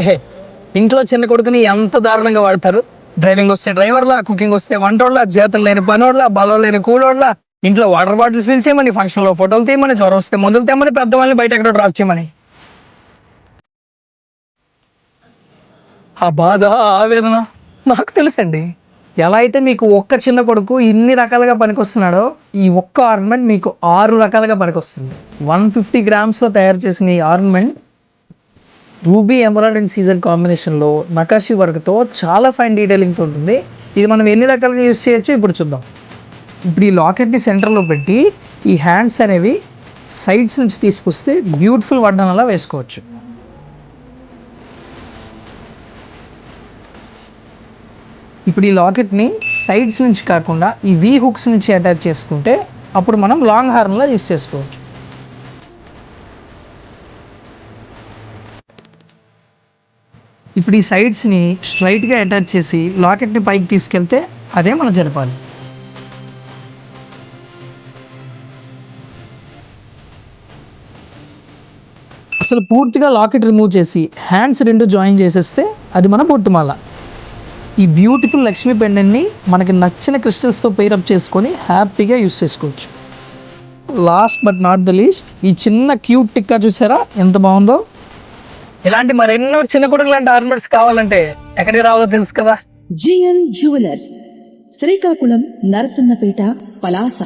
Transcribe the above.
హే. ఇంట్లో చిన్న కొడుకుని ఎంత దారుణంగా వాడతారు. డ్రైవింగ్ వస్తే డ్రైవర్లా, కుకింగ్ వస్తే వంటోళ్ళ, చేతులు లేని పనోళ్ళ, బలం లేని కూలోళ్ళ, ఇంట్లో వాటర్ బాటిల్స్ ఫిల్ చేయమని, ఫంక్షన్ లో ఫోటోలు తీయమని, జ్వరం వస్తే మందులు తెమ్మని, పెద్దవాళ్ళని బయట ఎక్కడో డ్రాప్ చేయమని. ఆ బాధ, ఆవేదన నాకు తెలుసండి. ఎలా అయితే మీకు ఒక్క చిన్న కొడుకు ఇన్ని రకాలుగా పనికొస్తున్నాడో, ఈ ఒక్క ఆర్నమెంట్ మీకు 6 రకాలుగా పనికొస్తుంది. 150 గ్రామ్స్లో తయారు చేసిన ఈ ఆర్నమెంట్ రూబీ, ఎమరాల్డ్ అండ్ సీజర్ కాంబినేషన్లో నకాషి వర్క్తో చాలా ఫైన్ డీటెయిలింగ్తో ఉంటుంది. ఇది మనం ఎన్ని రకాలుగా యూస్ చేయొచ్చో ఇప్పుడు చూద్దాం. ఇప్పుడు ఈ లాకెట్ని సెంటర్లో పెట్టి ఈ హ్యాండ్స్ అనేవి సైడ్స్ నుంచి తీసుకొస్తే బ్యూటిఫుల్ వడ్డానలా వేసుకోవచ్చు. ఇప్పుడు ఈ లాకెట్ని సైడ్స్ నుంచి కాకుండా ఈ వీ హుక్స్ నుంచి అటాచ్ చేసుకుంటే అప్పుడు మనం లాంగ్ హార్న్లా యూస్ చేసుకోవచ్చు. ఇప్పుడు ఈ సైడ్స్ని స్ట్రైట్గా అటాచ్ చేసి లాకెట్ని పైకి తీసుకెళ్తే అదే మనం జరపాలి. అసలు పూర్తిగా లాకెట్ రిమూవ్ చేసి హ్యాండ్స్ 2 జాయిన్ చేసేస్తే అది మన బొట్టుమాల. ఈ బ్యూటిఫుల్ లక్ష్మీ పెండెంట్ని మనకి నచ్చిన క్రిస్టల్స్తో పేరప్ చేసుకొని హ్యాపీగా యూస్ చేసుకోవచ్చు. Last but not the least, ఈ చిన్న క్యూట్ టిక్కా చూసారా ఎంత బాగుందో. ఇలాంటి మరెన్నో చిన్న కొడుకు లాంటి ఆర్నమెంట్స్ కావాలంటే ఎక్కడికి రావాలో తెలుసు కదా. GN jewellers, Srikakulam, Narasannapeta, Palasa.